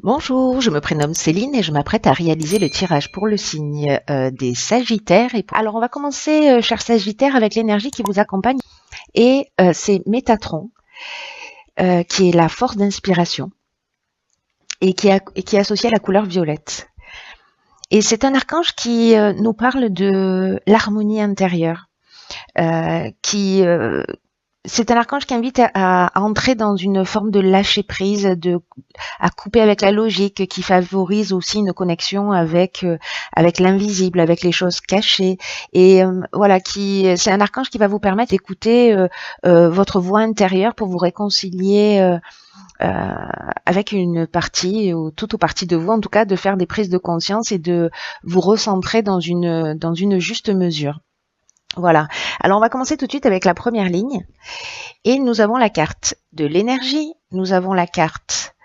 Bonjour, je me prénomme Céline et je m'apprête à réaliser le tirage pour le signe des Sagittaires. Alors on va commencer, cher Sagittaire, avec l'énergie qui vous accompagne et c'est Métatron, qui est la force d'inspiration et qui est associée à la couleur violette. Et c'est un archange qui nous parle de l'harmonie intérieure, qui c'est un archange qui invite à entrer dans une forme de lâcher prise, à couper avec la logique, qui favorise aussi une connexion avec l'invisible, avec les choses cachées. Et voilà, c'est un archange qui va vous permettre d'écouter votre voix intérieure pour vous réconcilier avec une partie ou toute partie de vous, en tout cas, de faire des prises de conscience et de vous recentrer dans une juste mesure. Voilà. Alors on va commencer tout de suite avec la première ligne. Et nous avons la carte de l'énergie, nous avons la carte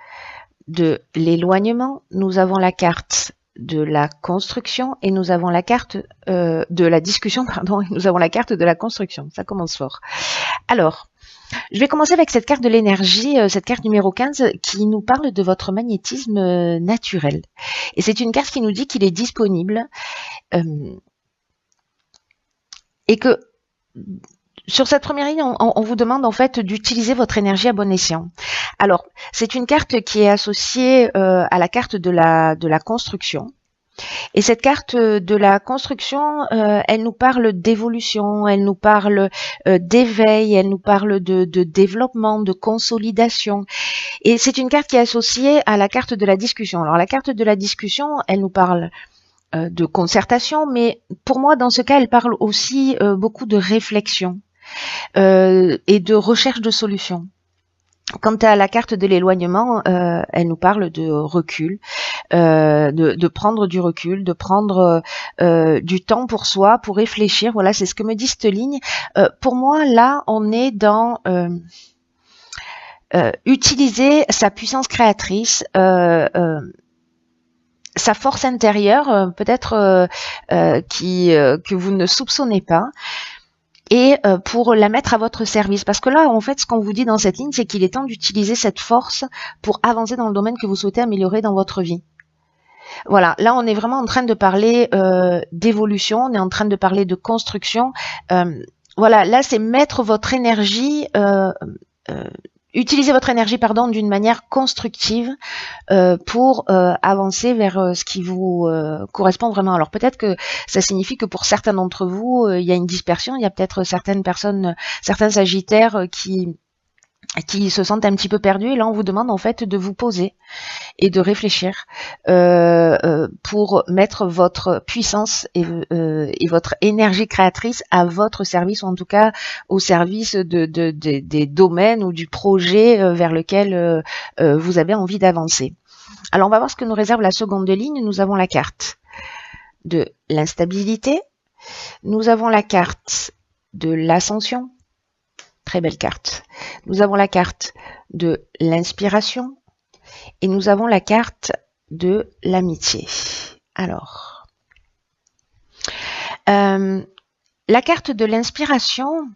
de l'éloignement, nous avons la carte de la construction et nous avons la carte de la discussion, pardon, et nous avons la carte de la construction. Ça commence fort. Alors, je vais commencer avec cette carte de l'énergie, cette carte numéro 15 qui nous parle de votre magnétisme naturel. Et c'est une carte qui nous dit qu'il est disponible et que sur cette première ligne, on vous demande en fait d'utiliser votre énergie à bon escient. Alors, c'est une carte qui est associée à la carte de la construction. Et cette carte de la construction, elle nous parle d'évolution, elle nous parle d'éveil, elle nous parle de développement, de consolidation. Et c'est une carte qui est associée à la carte de la discussion. Alors, la carte de la discussion, elle nous parle de concertation, mais pour moi, dans ce cas, elle parle aussi beaucoup de réflexion. Et de recherche de solutions. Quant à la carte de l'éloignement, elle nous parle de recul, de prendre du recul, de prendre du temps pour soi, pour réfléchir. Voilà, c'est ce que me dit cette ligne. Pour moi, là, on est dans utiliser sa puissance créatrice, sa force intérieure, peut-être que vous ne soupçonnez pas, et pour la mettre à votre service. Parce que là, en fait, ce qu'on vous dit dans cette ligne, c'est qu'il est temps d'utiliser cette force pour avancer dans le domaine que vous souhaitez améliorer dans votre vie. Voilà, là, on est vraiment en train de parler d'évolution, on est en train de parler de construction. Voilà, là, c'est mettre votre énergie... utiliser votre énergie, pardon, d'une manière constructive pour avancer vers ce qui vous correspond vraiment. Alors peut-être que ça signifie que pour certains d'entre vous, il y a une dispersion, il y a peut-être certaines personnes, certains sagittaires qui se sentent un petit peu perdus, et là on vous demande en fait de vous poser et de réfléchir pour mettre votre puissance et votre énergie créatrice à votre service, ou en tout cas au service des domaines ou du projet vers lequel vous avez envie d'avancer. Alors on va voir ce que nous réserve la seconde ligne. Nous avons la carte de l'instabilité, nous avons la carte de l'ascension, très belle carte. Nous avons la carte de l'inspiration et nous avons la carte de l'amitié. Alors, la carte de l'inspiration,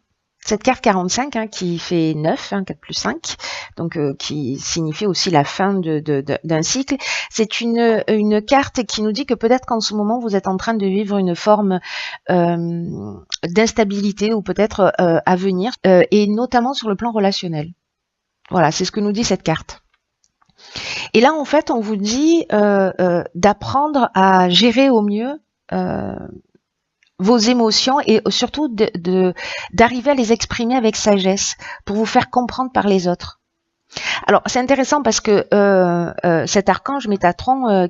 cette carte 45 qui fait 9, 4 plus 5, donc qui signifie aussi la fin d'un cycle, c'est une carte qui nous dit que peut-être qu'en ce moment vous êtes en train de vivre une forme d'instabilité ou peut-être à venir, et notamment sur le plan relationnel. Voilà, c'est ce que nous dit cette carte. Et là, en fait, on vous dit d'apprendre à gérer au mieux vos émotions et surtout d'arriver à les exprimer avec sagesse pour vous faire comprendre par les autres. Alors, c'est intéressant parce que cet archange Métatron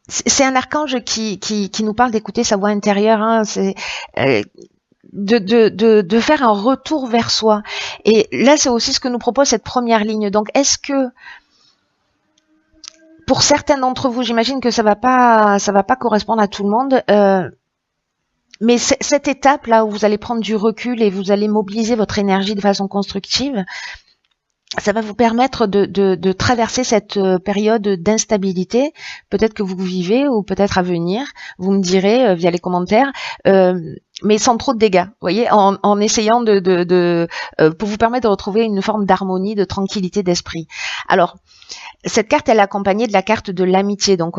c'est un archange qui nous parle d'écouter sa voix intérieure, c'est de faire un retour vers soi. Et là, c'est aussi ce que nous propose cette première ligne. Donc, est-ce que pour certains d'entre vous, j'imagine que ça va pas correspondre à tout le monde, mais cette étape là où vous allez prendre du recul et vous allez mobiliser votre énergie de façon constructive, ça va vous permettre de traverser cette période d'instabilité, peut-être que vous vivez ou peut-être à venir. Vous me direz via les commentaires, mais sans trop de dégâts, vous voyez, en essayant pour vous permettre de retrouver une forme d'harmonie, de tranquillité d'esprit. Alors, cette carte, elle est accompagnée de la carte de l'amitié. Donc,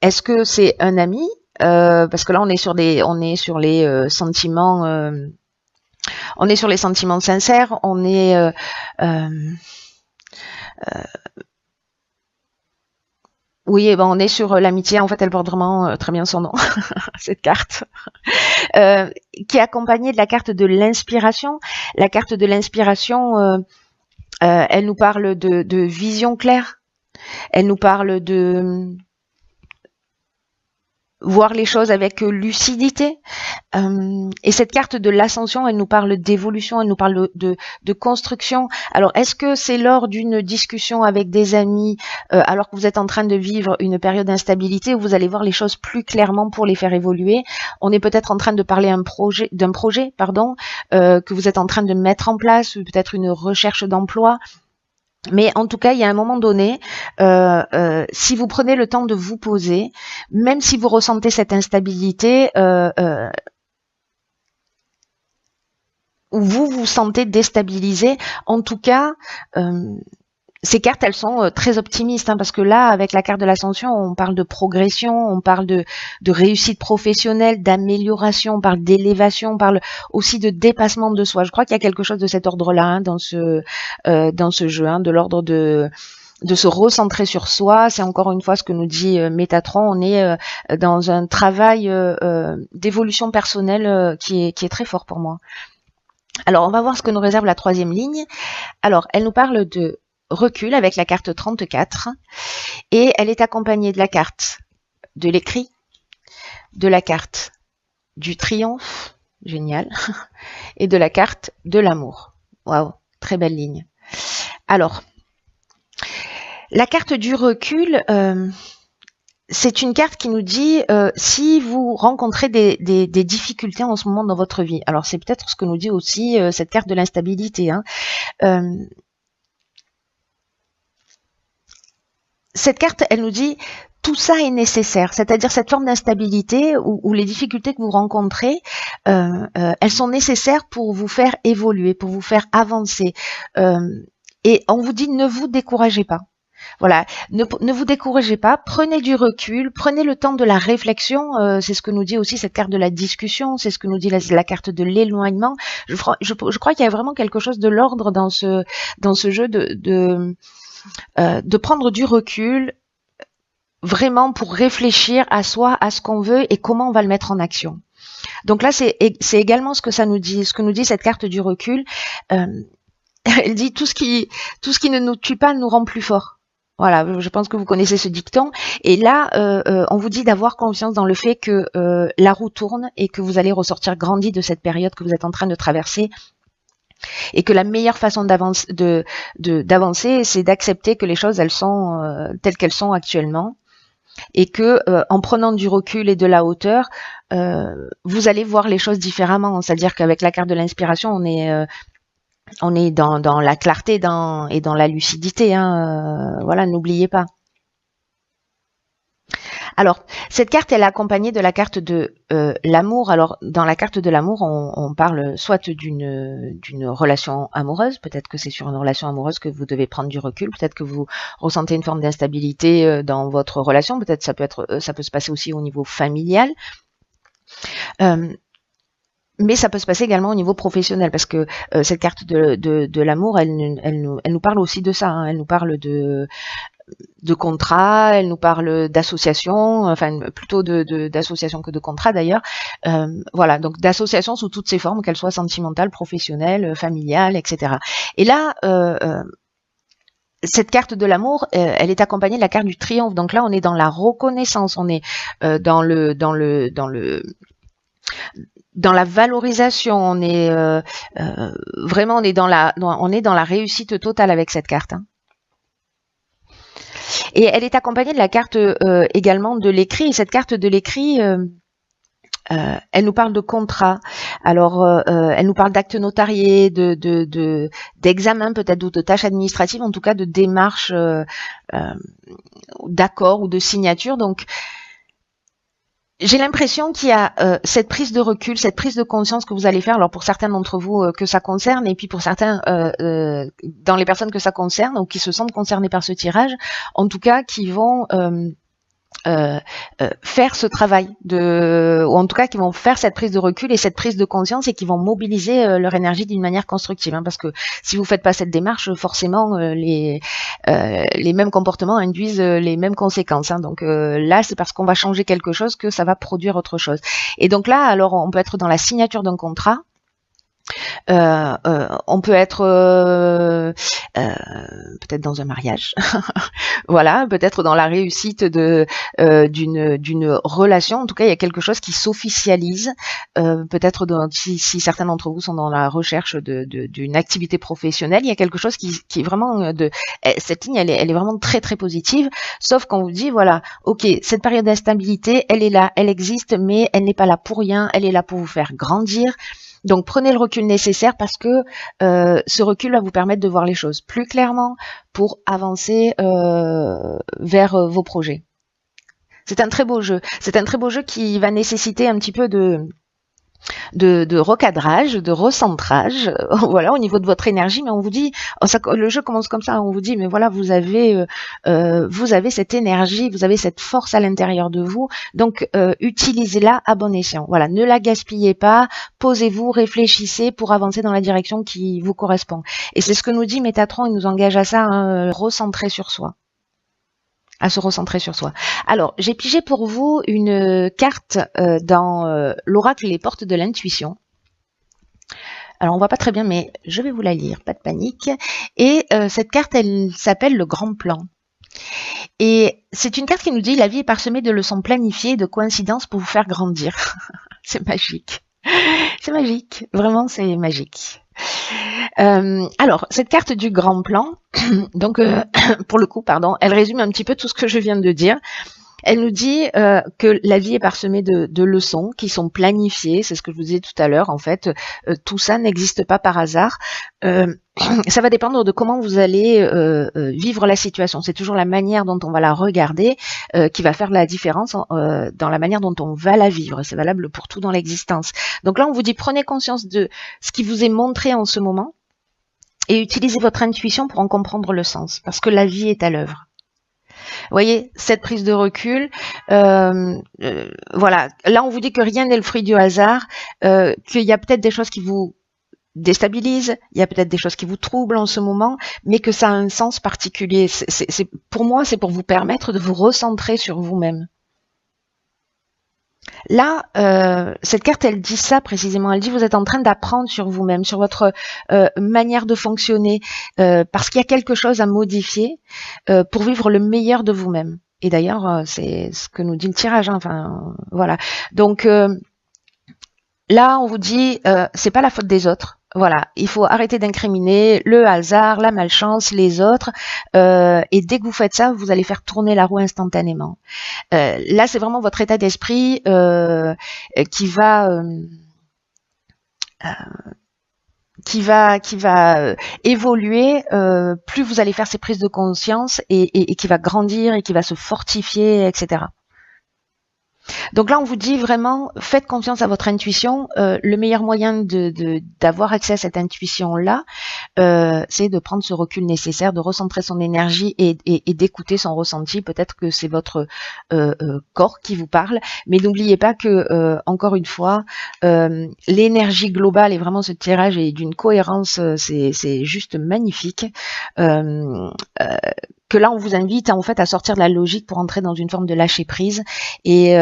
est-ce que c'est un ami? Parce que là, on est sur les sentiments. On est sur les sentiments sincères, oui, on est sur l'amitié. En fait, elle porte vraiment très bien son nom, cette carte, qui est accompagnée de la carte de l'inspiration. La carte de l'inspiration, elle nous parle de vision claire. Elle nous parle de voir les choses avec lucidité. Et cette carte de l'ascension, elle nous parle d'évolution, elle nous parle de construction. Alors, est-ce que c'est lors d'une discussion avec des amis, alors que vous êtes en train de vivre une période d'instabilité, où vous allez voir les choses plus clairement pour les faire évoluer? On est peut-être en train de parler d'un projet, que vous êtes en train de mettre en place, ou peut-être une recherche d'emploi. Mais en tout cas, il y a un moment donné, si vous prenez le temps de vous poser, même si vous ressentez cette instabilité, ou vous vous sentez déstabilisé, en tout cas, ces cartes, elles sont très optimistes, parce que là, avec la carte de l'ascension, on parle de progression, on parle de réussite professionnelle, d'amélioration, on parle d'élévation, on parle aussi de dépassement de soi. Je crois qu'il y a quelque chose de cet ordre-là dans ce jeu, de l'ordre de se recentrer sur soi. C'est encore une fois ce que nous dit Métatron. On est dans un travail d'évolution personnelle qui est très fort pour moi. Alors, on va voir ce que nous réserve la troisième ligne. Alors, elle nous parle de recul avec la carte 34 et elle est accompagnée de la carte de l'écrit, de la carte du triomphe, génial, et de la carte de l'amour. Waouh, très belle ligne. Alors, la carte du recul, c'est une carte qui nous dit si vous rencontrez des difficultés en ce moment dans votre vie. Alors, c'est peut-être ce que nous dit aussi cette carte de l'instabilité. Cette carte, elle nous dit tout ça est nécessaire, c'est-à-dire cette forme d'instabilité ou les difficultés que vous rencontrez, elles sont nécessaires pour vous faire évoluer, pour vous faire avancer. Et on vous dit ne vous découragez pas. Voilà, ne vous découragez pas, prenez du recul, prenez le temps de la réflexion, c'est ce que nous dit aussi cette carte de la discussion, c'est ce que nous dit la carte de l'éloignement. Je crois qu'il y a vraiment quelque chose de l'ordre dans ce jeu de prendre du recul, vraiment pour réfléchir à soi, à ce qu'on veut et comment on va le mettre en action. Donc là, c'est également ce que ça nous dit, ce que nous dit cette carte du recul. Elle dit tout ce qui ne nous tue pas nous rend plus forts. Voilà, je pense que vous connaissez ce dicton. Et là, on vous dit d'avoir confiance dans le fait que la roue tourne et que vous allez ressortir grandi de cette période que vous êtes en train de traverser. Et que la meilleure façon d'avancer, c'est d'accepter que les choses, elles sont telles qu'elles sont actuellement. Et que en prenant du recul et de la hauteur, vous allez voir les choses différemment. C'est-à-dire qu'avec la carte de l'inspiration, on est dans la clarté et dans la lucidité. Voilà, n'oubliez pas. Alors, cette carte, elle est accompagnée de la carte de l'amour. Alors, dans la carte de l'amour, on parle soit d'une relation amoureuse, peut-être que c'est sur une relation amoureuse que vous devez prendre du recul, peut-être que vous ressentez une forme d'instabilité dans votre relation, peut-être ça peut se passer aussi au niveau familial. Mais ça peut se passer également au niveau professionnel, parce que cette carte de l'amour, elle nous parle aussi de ça. Elle nous parle de contrat, elle nous parle d'association, enfin plutôt d'association que de contrat d'ailleurs. Voilà, donc d'association sous toutes ses formes, qu'elles soient sentimentales, professionnelles, familiales, etc. Et là, cette carte de l'amour, elle est accompagnée de la carte du triomphe. Donc là, on est dans la reconnaissance, on est dans la valorisation, on est vraiment on est dans la réussite totale avec cette carte. Et elle est accompagnée de la carte également de l'écrit. Et cette carte de l'écrit, Elle nous parle de contrat. Alors, elle nous parle d'actes notariés, d'examens peut-être, ou de tâches administratives, en tout cas de démarches, d'accords ou de signatures. Donc, j'ai l'impression qu'il y a cette prise de recul, cette prise de conscience que vous allez faire. Alors pour certains d'entre vous que ça concerne, et puis pour certains dans les personnes que ça concerne ou qui se sentent concernés par ce tirage, en tout cas qui vont faire ce travail ou en tout cas qui vont faire cette prise de recul et cette prise de conscience et qui vont mobiliser leur énergie d'une manière constructive, hein, parce que si vous faites pas cette démarche, forcément les mêmes comportements induisent les mêmes conséquences, hein. Donc là c'est parce qu'on va changer quelque chose que ça va produire autre chose. Et donc là, alors on peut être dans la signature d'un contrat. On peut être peut-être dans un mariage, voilà, peut-être dans la réussite d'une relation. En tout cas, il y a quelque chose qui s'officialise. Peut-être si certains d'entre vous sont dans la recherche d'une activité professionnelle, il y a quelque chose qui est vraiment cette ligne, elle est vraiment très très positive. Sauf qu'on vous dit voilà, ok, cette période d'instabilité, elle est là, elle existe, mais elle n'est pas là pour rien. Elle est là pour vous faire grandir. Donc prenez le recul nécessaire parce que ce recul va vous permettre de voir les choses plus clairement pour avancer vers vos projets. C'est un très beau jeu. C'est un très beau jeu qui va nécessiter un petit peu de recadrage, de recentrage, voilà, au niveau de votre énergie. Mais on vous dit, le jeu commence comme ça, on vous dit, mais voilà, vous avez cette énergie, vous avez cette force à l'intérieur de vous, donc utilisez-la à bon escient. Voilà, ne la gaspillez pas, posez-vous, réfléchissez pour avancer dans la direction qui vous correspond. Et c'est ce que nous dit Métatron, il nous engage à ça, hein, recentrer sur soi. À se recentrer sur soi. Alors, j'ai pigé pour vous une carte dans l'oracle Les Portes de l'intuition. Alors, on voit pas très bien, mais je vais vous la lire, pas de panique. Et cette carte, elle s'appelle le Grand Plan. Et c'est une carte qui nous dit « La vie est parsemée de leçons planifiées et de coïncidences pour vous faire grandir. » C'est magique. C'est magique. Vraiment, c'est magique. Alors, cette carte du Grand Plan, donc pour le coup, pardon, elle résume un petit peu tout ce que je viens de dire. Elle nous dit que la vie est parsemée de leçons qui sont planifiées, c'est ce que je vous disais tout à l'heure, en fait, tout ça n'existe pas par hasard. Ça va dépendre de comment vous allez vivre la situation. C'est toujours la manière dont on va la regarder qui va faire la différence dans la manière dont on va la vivre. C'est valable pour tout dans l'existence. Donc là, on vous dit, prenez conscience de ce qui vous est montré en ce moment et utilisez votre intuition pour en comprendre le sens, parce que la vie est à l'œuvre. Vous voyez, cette prise de recul, voilà. Là, on vous dit que rien n'est le fruit du hasard, qu'il y a peut-être des choses qui vous déstabilisent, il y a peut-être des choses qui vous troublent en ce moment, mais que ça a un sens particulier. Pour moi, c'est pour vous permettre de vous recentrer sur vous-même. Là, cette carte, elle dit ça précisément. Elle dit vous êtes en train d'apprendre sur vous-même, sur votre manière de fonctionner, parce qu'il y a quelque chose à modifier pour vivre le meilleur de vous-même. Et d'ailleurs, c'est ce que nous dit le tirage. Hein, enfin, voilà. Donc là, on vous dit, c'est pas la faute des autres. Voilà, il faut arrêter d'incriminer le hasard, la malchance, les autres. Et dès que vous faites ça, vous allez faire tourner la roue instantanément. Là, c'est vraiment votre état d'esprit qui va évoluer. Plus vous allez faire ces prises de conscience et qui va grandir et qui va se fortifier, etc. Donc là, on vous dit vraiment, faites confiance à votre intuition. Le meilleur moyen d'avoir accès à cette intuition-là, c'est de prendre ce recul nécessaire, de recentrer son énergie et d'écouter son ressenti. Peut-être que c'est votre corps qui vous parle, mais n'oubliez pas que, encore une fois, l'énergie globale et vraiment ce tirage est d'une cohérence, c'est juste magnifique. Que là, on vous invite en fait à sortir de la logique pour entrer dans une forme de lâcher prise et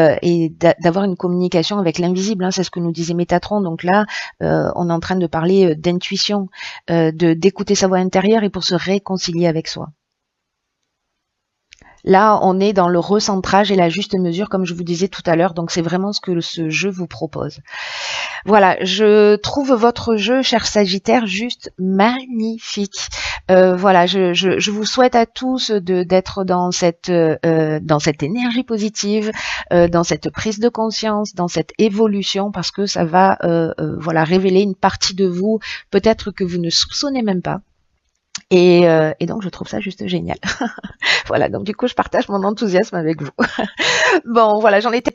d'avoir une communication avec l'invisible. Hein, c'est ce que nous disait Métatron. Donc là, on est en train de parler d'intuition, d'écouter sa voix intérieure et pour se réconcilier avec soi. Là, on est dans le recentrage et la juste mesure, comme je vous disais tout à l'heure. Donc, c'est vraiment ce que ce jeu vous propose. Voilà, je trouve votre jeu, cher Sagittaire, juste magnifique. Voilà, je vous souhaite à tous d'être dans cette énergie positive, dans cette prise de conscience, dans cette évolution, parce que ça va voilà révéler une partie de vous, peut-être que vous ne soupçonnez même pas. Et donc je trouve ça juste génial. Voilà, donc du coup je partage mon enthousiasme avec vous. Bon, voilà, j'en étais